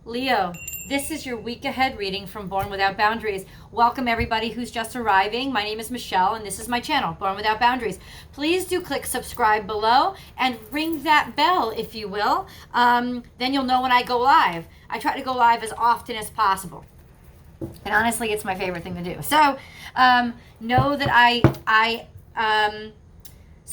Leo, this is your week ahead reading from Born Without Boundaries. Welcome everybody who's just arriving. My name is Michelle and this is my channel, Born Without Boundaries. Please do click subscribe below and ring that bell if you will. Then you'll know when I go live. I try to go live as often as possible. And honestly, it's my favorite thing to do. So know that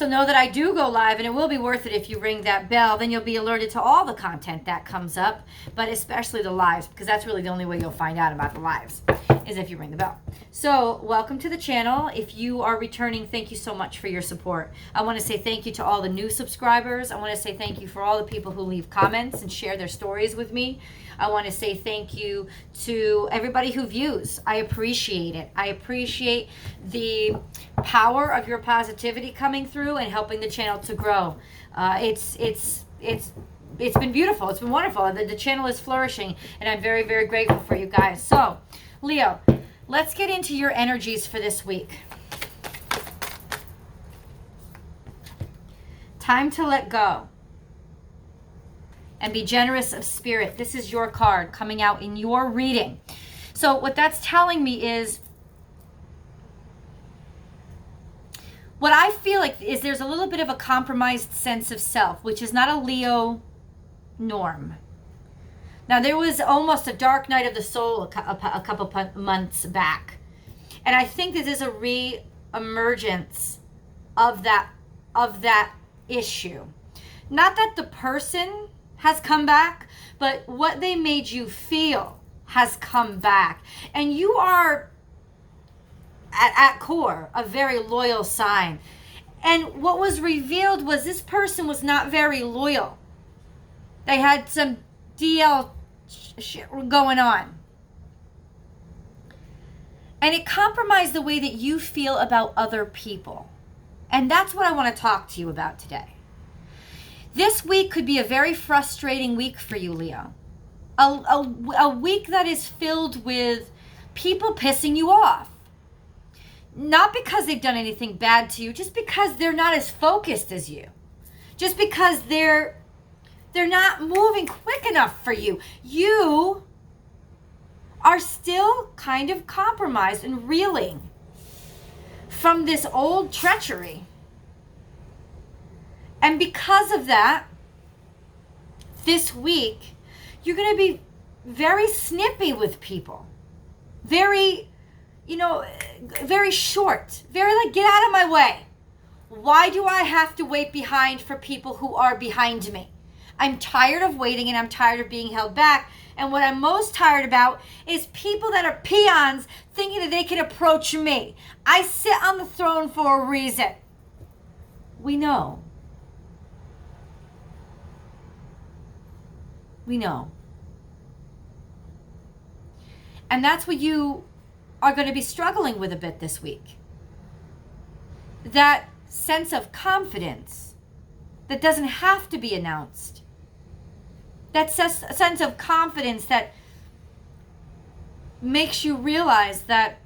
know that I do go live, and it will be worth it if you ring that bell. Then you'll be alerted to all the content that comes up, but especially the lives, because that's really the only way you'll find out about the lives, is if you ring the bell. So welcome to the channel. If you are returning, thank you so much for your support. I want to say thank you to all the new subscribers. I want to say thank you for all the people who leave comments and share their stories with me. I want to say thank you to everybody who views. I appreciate it. I appreciate the power of your positivity coming through and helping the channel to grow. It's been beautiful. It's been wonderful. The channel is flourishing, and I'm very, very grateful for you guys. So, Leo, let's get into your energies for this week. Time to let go and be generous of spirit. This is your card coming out in your reading. So what that's telling me is, what I feel like is there's a little bit of a compromised sense of self, which is not a Leo norm. Now, there was almost a dark night of the soul a couple months back. And I think this is a re-emergence of that issue. Not that the person has come back, but what they made you feel has come back. And you are, at core, a very loyal sign. And what was revealed was this person was not very loyal. They had some DL shit going on. And it compromised the way that you feel about other people. And that's what I want to talk to you about today. This week could be a very frustrating week for you, Leo. A week that is filled with people pissing you off. Not because they've done anything bad to you, just because they're not as focused as you. Just because they're not moving quick enough for you. You are still kind of compromised and reeling from this old treachery. And because of that, this week, you're going to be very snippy with people. Very, very short. Very like, get out of my way. Why do I have to wait behind for people who are behind me? I'm tired of waiting and I'm tired of being held back. And what I'm most tired about is people that are peons thinking that they can approach me. I sit on the throne for a reason. We know. We know. And that's what you are going to be struggling with a bit this week. That sense of confidence that doesn't have to be announced. That sense of confidence that makes you realize that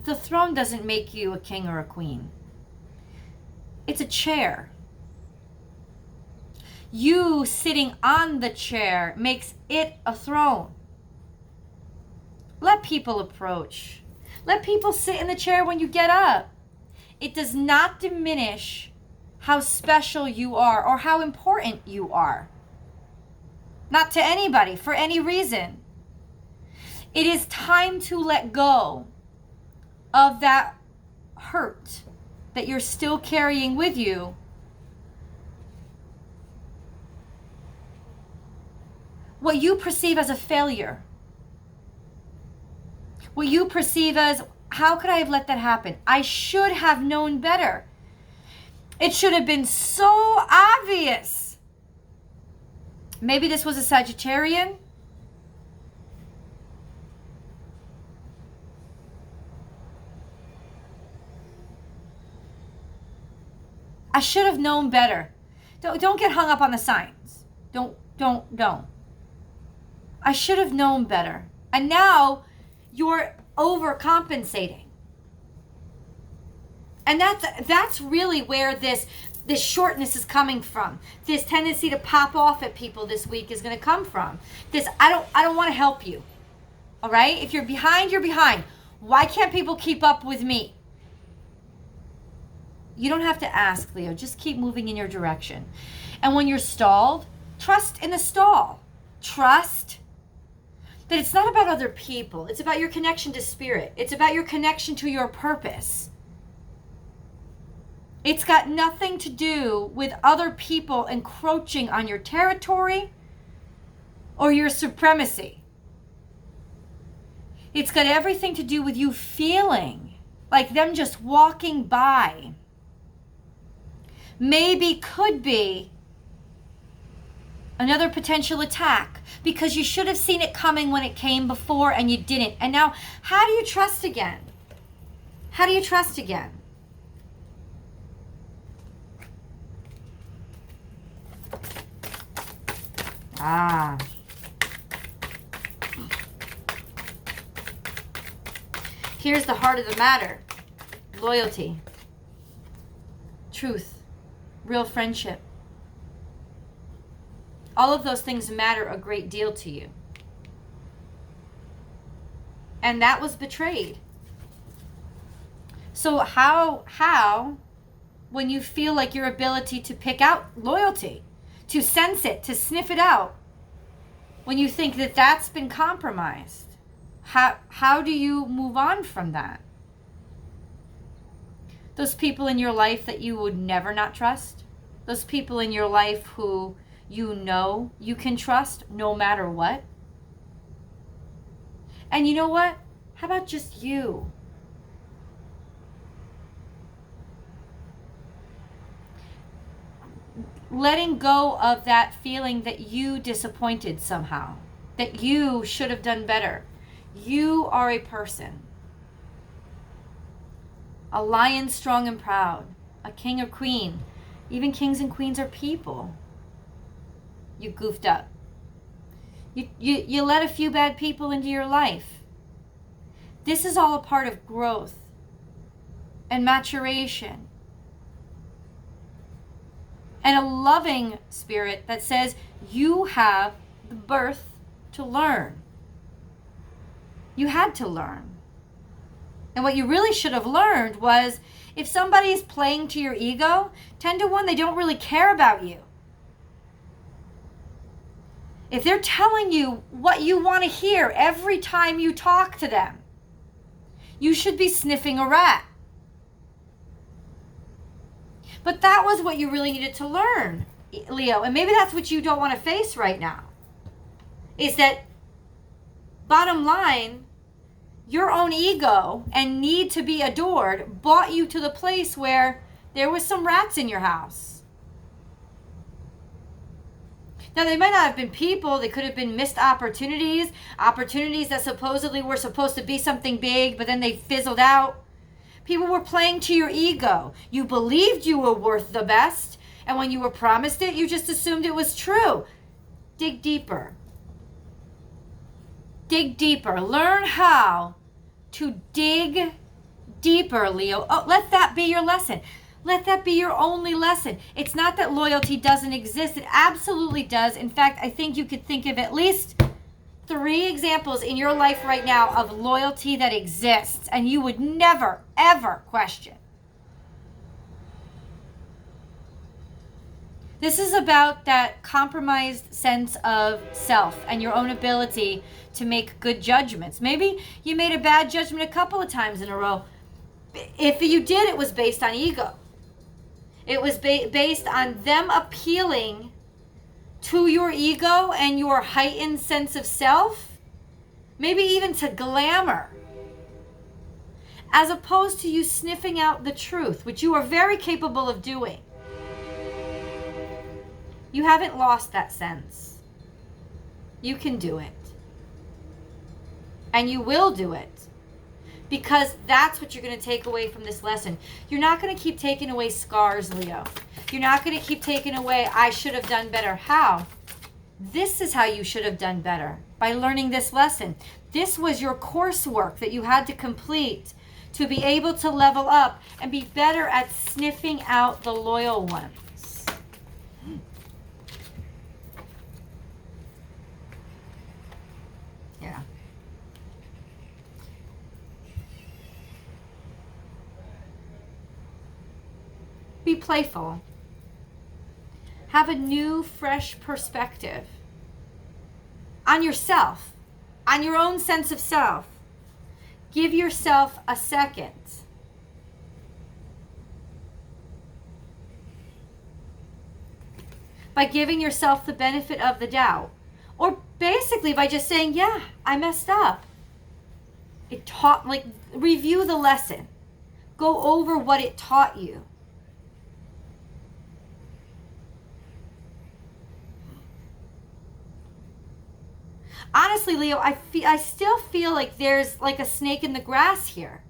the throne doesn't make you a king or a queen. It's a chair. You sitting on the chair makes it a throne. Let people approach. Let people sit in the chair when you get up. It does not diminish how special you are or how important you are. Not to anybody, for any reason. It is time to let go of that hurt that you're still carrying with you. What you perceive as a failure. What you perceive as, how could I have let that happen? I should have known better. It should have been so obvious. Maybe this was a Sagittarian. I should have known better. Don't get hung up on the signs. Don't. I should have known better. And now you're overcompensating. And that's really where this this shortness is coming from. This tendency to pop off at people this week is going to come from. This, I don't want to help you. All right? If you're behind, you're behind. Why can't people keep up with me? You don't have to ask, Leo. Just keep moving in your direction. And when you're stalled, trust in the stall. Trust that it's not about other people. It's about your connection to spirit. It's about your connection to your purpose. It's got nothing to do with other people encroaching on your territory or your supremacy. It's got everything to do with you feeling like them just walking by. Maybe could be another potential attack because you should have seen it coming when it came before and you didn't. And now, how do you trust again? How do you trust again? Here's the heart of the matter. Loyalty. Truth. Real friendship. All of those things matter a great deal to you. And that was betrayed. So how, when you feel like your ability to pick out loyalty, to sense it, to sniff it out, when you think that that's been compromised, how do you move on from that? Those people in your life that you would never not trust, those people in your life who you know you can trust no matter what. And you know what? How about just you? Letting go of that feeling that you disappointed somehow, that you should have done better. You are a person. A lion strong and proud. A king or queen. Even kings and queens are people. You goofed up. You let a few bad people into your life. This is all a part of growth and maturation. And a loving spirit that says you have the birth to learn. You had to learn. And what you really should have learned was if somebody is playing to your ego, 10 to 1, they don't really care about you. If they're telling you what you want to hear every time you talk to them, you should be sniffing a rat. But that was what you really needed to learn, Leo. And maybe that's what you don't want to face right now. Is that, bottom line, your own ego and need to be adored brought you to the place where there was some rats in your house. Now, they might not have been people. They could have been missed opportunities that supposedly were supposed to be something big, but then they fizzled out. People were playing to your ego. You believed you were worth the best, and when you were promised it, you just assumed it was true. Dig deeper. Dig deeper. Learn how to dig deeper, Leo. Oh, let that be your lesson. Let that be your only lesson. It's not that loyalty doesn't exist. It absolutely does. In fact, I think you could think of at least 3 examples in your life right now of loyalty that exists and you would never, ever question. This is about that compromised sense of self and your own ability to make good judgments. Maybe you made a bad judgment a couple of times in a row. If you did, it was based on ego. It was based on them appealing to your ego and your heightened sense of self, maybe even to glamour, as opposed to you sniffing out the truth, which you are very capable of doing. You haven't lost that sense. You can do it. And you will do it. Because that's what you're going to take away from this lesson. You're not going to keep taking away scars, Leo. You're not going to keep taking away, I should have done better. How? This is how you should have done better. By learning this lesson. This was your coursework that you had to complete to be able to level up and be better at sniffing out the loyal ones. Yeah. Be playful. Have a new, fresh perspective on yourself, on your own sense of self. Give yourself a second. By giving yourself the benefit of the doubt. Or basically by just saying, yeah, I messed up. It taught, like, review the lesson. Go over what it taught you. Honestly, Leo, I still feel like there's like a snake in the grass here.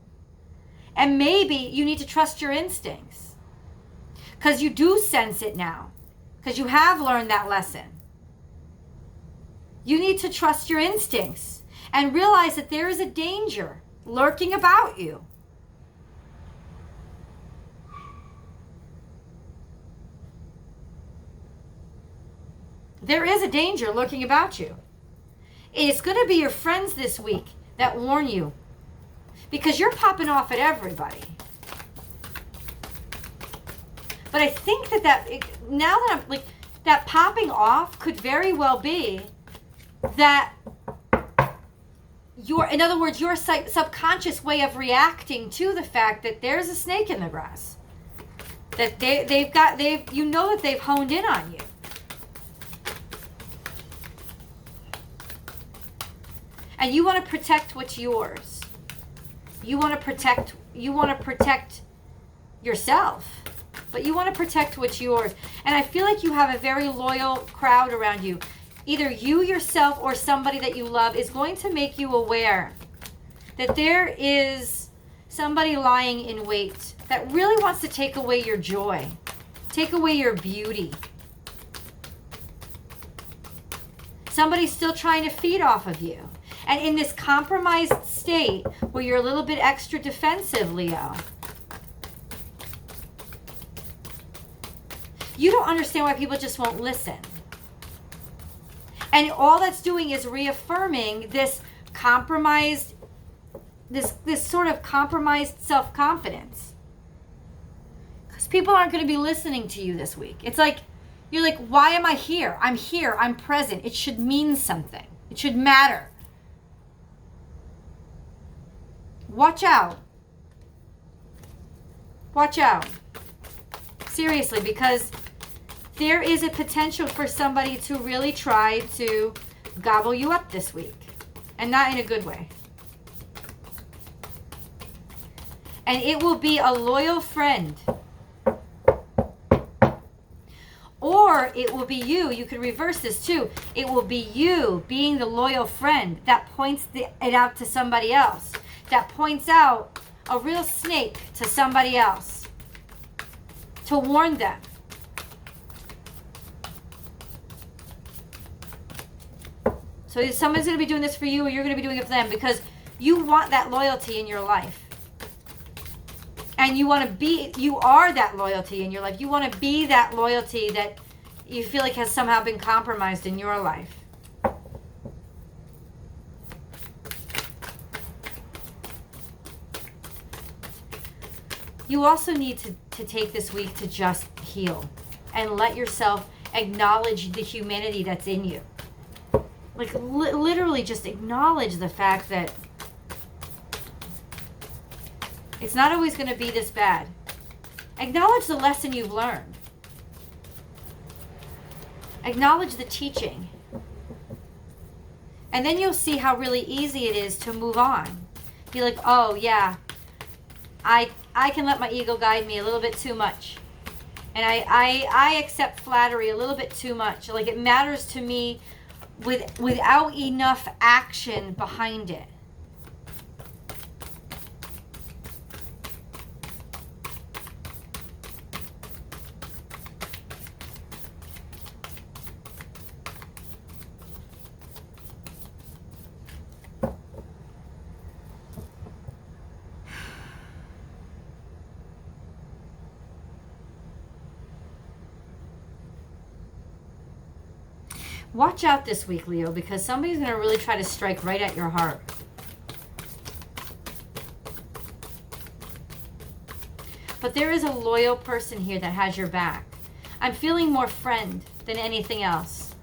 And maybe you need to trust your instincts. Because you do sense it now. Because you have learned that lesson. You need to trust your instincts and realize that there is a danger lurking about you. There is a danger lurking about you. It's going to be your friends this week that warn you. Because you're popping off at everybody. But I think now that I'm like, that popping off could very well be that in other words, your subconscious way of reacting to the fact that there's a snake in the grass. That you know that they've honed in on you. And you want to protect what's yours. You want to protect yourself. But you want to protect what's yours. And I feel like you have a very loyal crowd around you. Either you yourself or somebody that you love is going to make you aware that there is somebody lying in wait that really wants to take away your joy, take away your beauty. Somebody's still trying to feed off of you. And in this compromised state where you're a little bit extra defensive, Leo, you don't understand why people just won't listen. And all that's doing is reaffirming this compromised, this sort of compromised self-confidence. Because people aren't going to be listening to you this week. It's like, you're like, why am I here? I'm here. I'm present. It should mean something. It should matter. Watch out. Watch out. Seriously, because there is a potential for somebody to really try to gobble you up this week. And not in a good way. And it will be a loyal friend. Or it will be you. You can reverse this too. It will be you being the loyal friend that points it out to somebody else. That points out a real snake to somebody else. To warn them. So someone's going to be doing this for you, or you're going to be doing it for them, because you want that loyalty in your life. And you are that loyalty in your life. You want to be that loyalty that you feel like has somehow been compromised in your life. You also need to take this week to just heal and let yourself acknowledge the humanity that's in you. Like literally just acknowledge the fact that it's not always going to be this bad. Acknowledge the lesson you've learned. Acknowledge the teaching. And then you'll see how really easy it is to move on. Be like, oh yeah, I can let my ego guide me a little bit too much. And I accept flattery a little bit too much. Like it matters to me without enough action behind it. Watch out this week, Leo, because somebody's going to really try to strike right at your heart. But there is a loyal person here that has your back. I'm feeling more friend than anything else.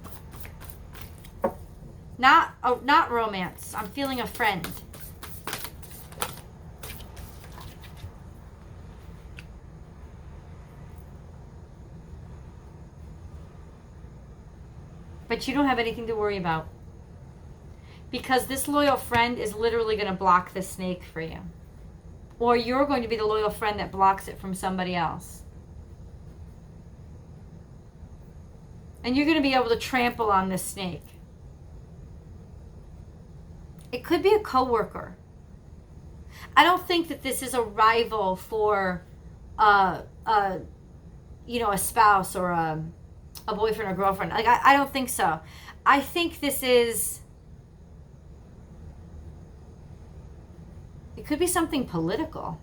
Not romance. I'm feeling a friend. But you don't have anything to worry about. Because this loyal friend is literally going to block the snake for you. Or you're going to be the loyal friend that blocks it from somebody else. And you're going to be able to trample on this snake. It could be a coworker. I don't think that this is a rival for a spouse or a boyfriend or girlfriend. Like, I don't think so. I think this is, it could be something political.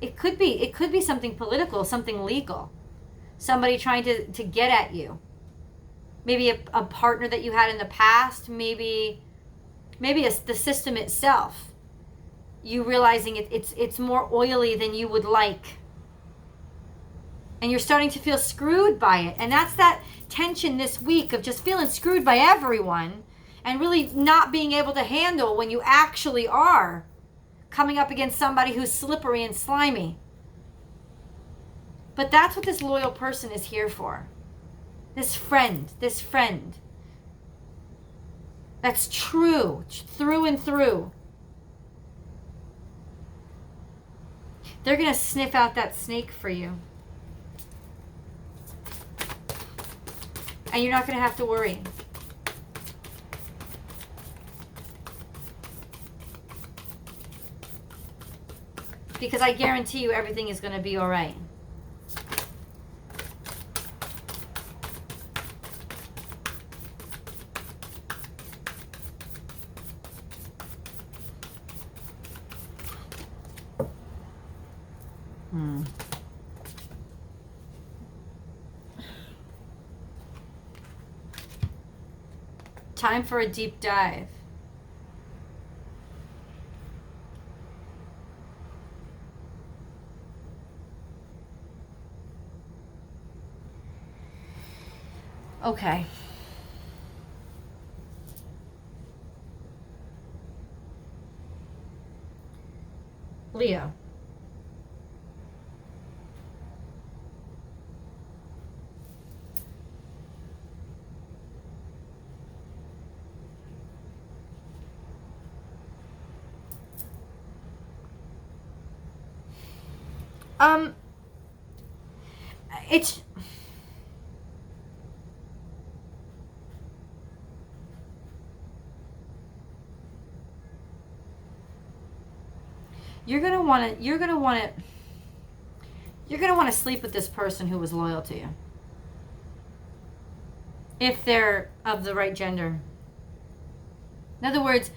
It could be something political, something legal. Somebody trying to get at you. Maybe a partner that you had in the past, maybe the system itself. You realizing it's more oily than you would like. And you're starting to feel screwed by it. And that's that tension this week of just feeling screwed by everyone and really not being able to handle when you actually are coming up against somebody who's slippery and slimy. But that's what this loyal person is here for. This friend. That's true, through and through. They're going to sniff out that snake for you. And you're not going to have to worry. Because I guarantee you everything is going to be all right. Time for a deep dive. Okay. Leo. It's you're gonna want to sleep with this person who was loyal to you, if they're of the right gender. In other words,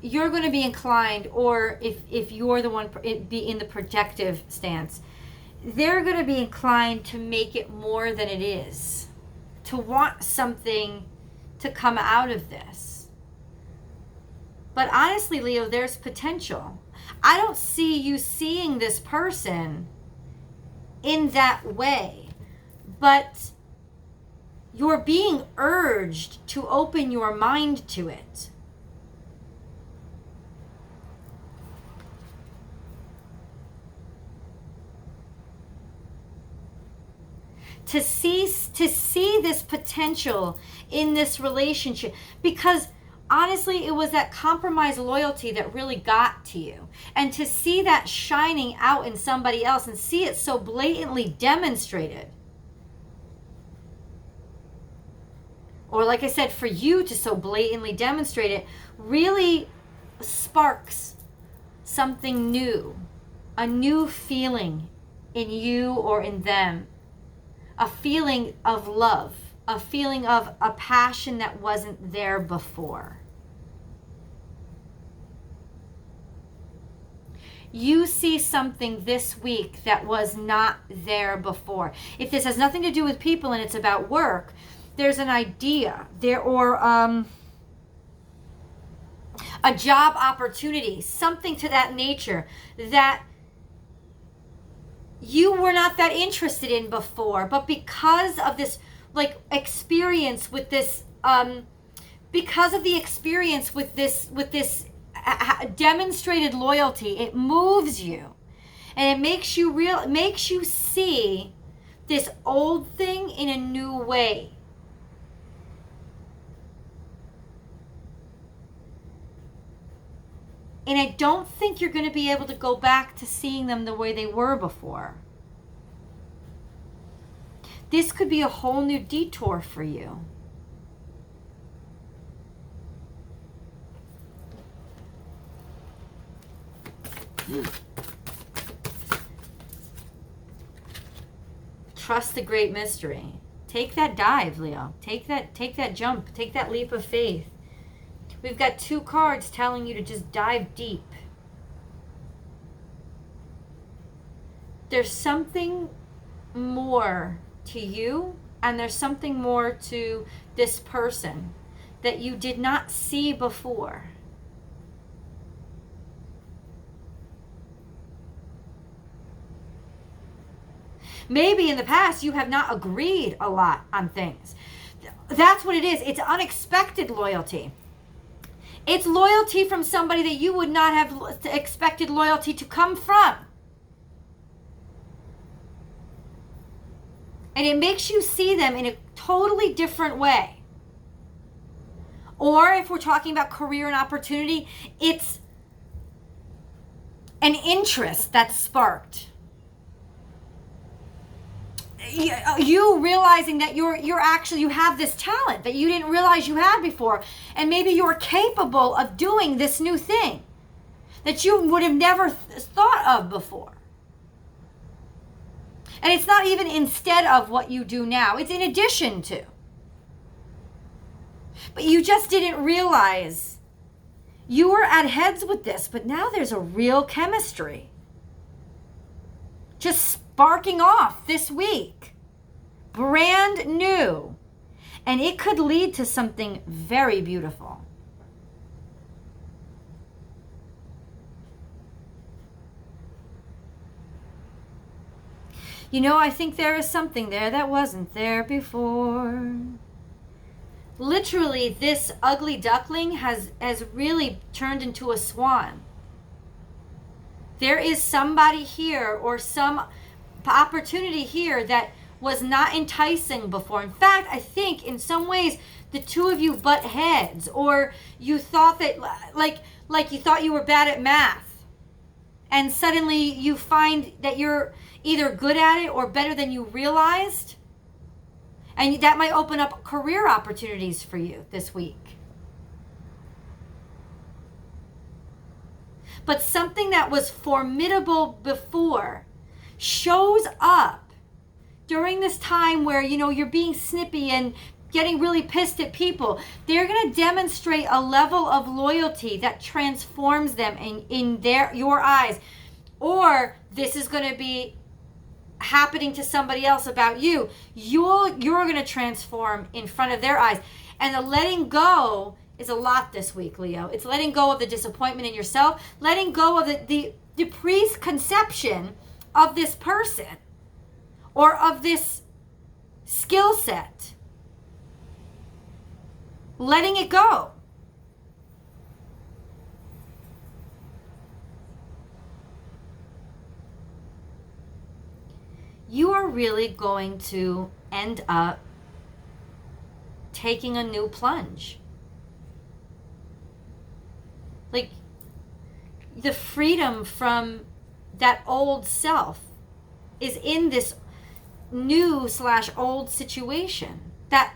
you're going to be inclined, or if you're the one be in the protective stance, they're going to be inclined to make it more than it is, to want something to come out of this. But honestly, Leo, there's potential. I don't see you seeing this person in that way, but you're being urged to open your mind to it. To see this potential in this relationship, because honestly, it was that compromised loyalty that really got to you. And to see that shining out in somebody else and see it so blatantly demonstrated. Or like I said, for you to so blatantly demonstrate it really sparks something new. A new feeling in you or in them. A feeling of love. A feeling of a passion that wasn't there before. you see something this week that was not there before. If this has nothing to do with people and it's about work, there's an idea there, or a job opportunity, something to that nature that you were not that interested in before, but because of this like experience with this, because of the experience with this demonstrated loyalty, it moves you, and it makes you see this old thing in a new way. And I don't think you're going to be able to go back to seeing them the way they were before. This could be a whole new detour for you. Trust the great mystery. Take that dive, Leo. Take that jump. Take that leap of faith. We've got 2 cards telling you to just dive deep. There's something more to you, and there's something more to this person that you did not see before. Maybe in the past you have not agreed a lot on things. That's what it is. It's unexpected loyalty. It's loyalty from somebody that you would not have expected loyalty to come from. And it makes you see them in a totally different way. Or if we're talking about career and opportunity, it's an interest that's sparked. You realizing that you have this talent that you didn't realize you had before, and maybe you're capable of doing this new thing that you would have never thought of before. And it's not even instead of what you do now, it's in addition to. But you just didn't realize you were at heads with this, but now there's a real chemistry just sparking off this week, brand new, and it could lead to something very beautiful. You know, I think there is something there that wasn't there before. Literally, this ugly duckling has really turned into a swan. There is somebody here or some opportunity here that was not enticing before. In fact, I think in some ways the two of you butt heads, or you thought that like you thought you were bad at math, and suddenly you find that you're either good at it or better than you realized, and that might open up career opportunities for you this week. But something that was formidable before shows up during this time where, you know, you're being snippy and getting really pissed at people. They're going to demonstrate a level of loyalty that transforms them in your eyes. Or this is going to be happening to somebody else about you. You're going to transform in front of their eyes. And the letting go is a lot this week, Leo. It's letting go of the disappointment in yourself, letting go of the preconception of this person or of this skill set. Letting it go. You are really going to end up taking a new plunge. Like, the freedom from that old self is in this new / old situation. That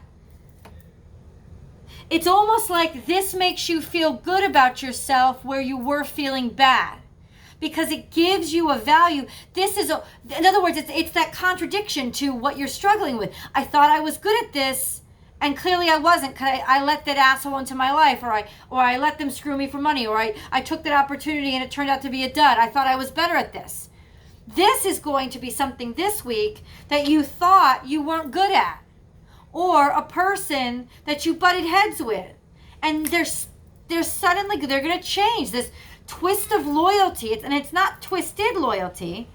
it's almost like this makes you feel good about yourself where you were feeling bad, because it gives you a value. In other words, it's that contradiction to what you're struggling with. I thought I was good at this, And clearly I wasn't, because I let that asshole into my life, or I let them screw me for money, or I took that opportunity and it turned out to be a dud. I thought I was better at this. This is going to be something this week that you thought you weren't good at, or a person that you butted heads with, and they're suddenly, they're going to change. This twist of loyalty, and it's not twisted loyalty,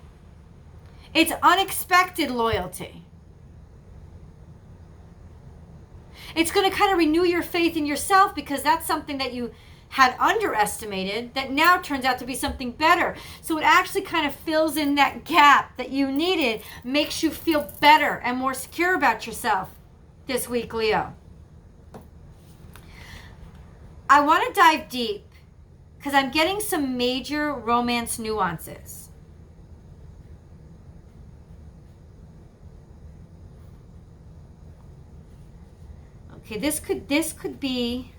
it's unexpected loyalty. It's going to kind of renew your faith in yourself, because that's something that you had underestimated that now turns out to be something better. So it actually kind of fills in that gap that you needed, makes you feel better and more secure about yourself this week, Leo. I want to dive deep because I'm getting some major romance nuances. Okay, this could be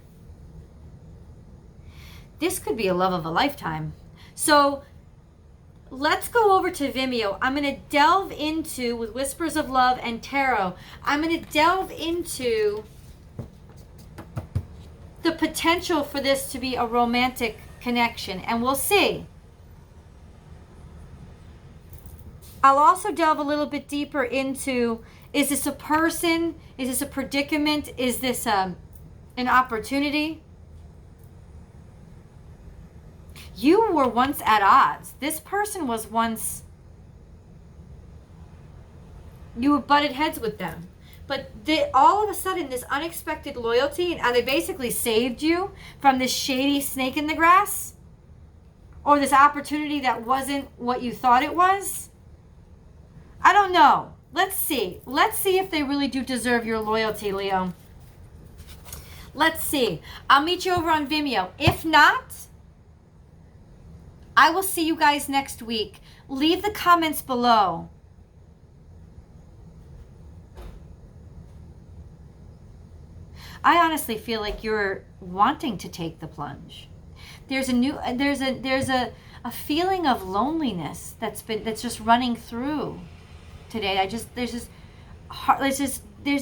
a love of a lifetime. So let's go over to Vimeo. I'm going to delve into, with Whispers of Love and Tarot, I'm going to delve into the potential for this to be a romantic connection, and we'll see. I'll also delve a little bit deeper into, is this a person? Is this a predicament? Is this an opportunity? You were once at odds. This person was once, you butted heads with them. But all of a sudden, this unexpected loyalty, and they basically saved you from this shady snake in the grass, or this opportunity that wasn't what you thought it was. I don't know. Let's see. Let's see if they really do deserve your loyalty, Leo. Let's see. I'll meet you over on Vimeo. If not, I will see you guys next week. Leave the comments below. I honestly feel like you're wanting to take the plunge. There's a feeling of loneliness that's just running through today. There's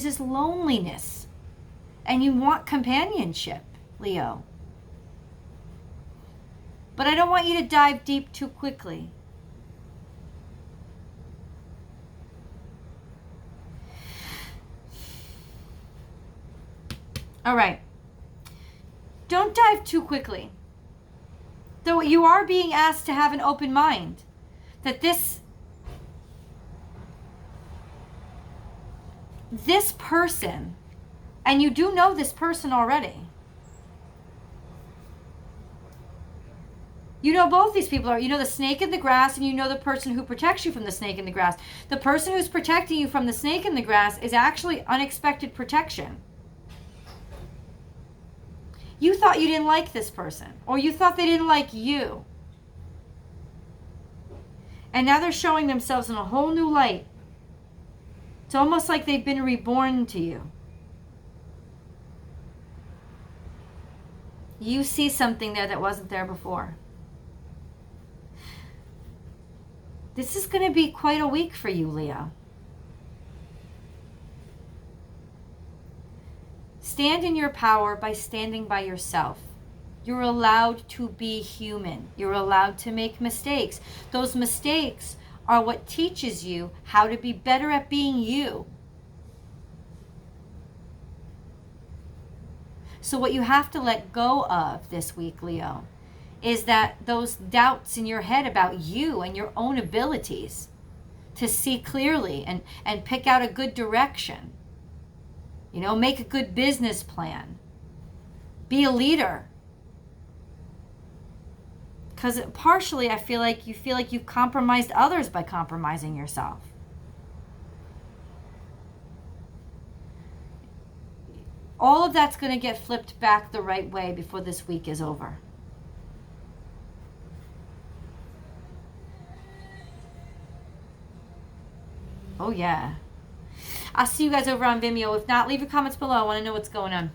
this loneliness, and you want companionship, Leo. But I don't want you to dive deep too quickly. All right. Don't dive too quickly. Though you are being asked to have an open mind. That this person, and you do know this person already. You know both these people you know the snake in the grass, and you know the person who protects you from the snake in the grass. The person who's protecting you from the snake in the grass is actually unexpected protection. You thought you didn't like this person, or you thought they didn't like you. And now they're showing themselves in a whole new light. It's almost like they've been reborn to you. You see something there that wasn't there before. This is going to be quite a week for you, Leo. Stand in your power by standing by yourself. You're allowed to be human. You're allowed to make mistakes. Those mistakes are what teaches you how to be better at being you. So what you have to let go of this week, Leo, is that those doubts in your head about you and your own abilities to see clearly and pick out a good direction. You know, make a good business plan. Be a leader. Because partially I feel like you've compromised others by compromising yourself. All of that's going to get flipped back the right way before this week is over. Oh yeah. I'll see you guys over on Vimeo. If not, leave your comments below. I want to know what's going on.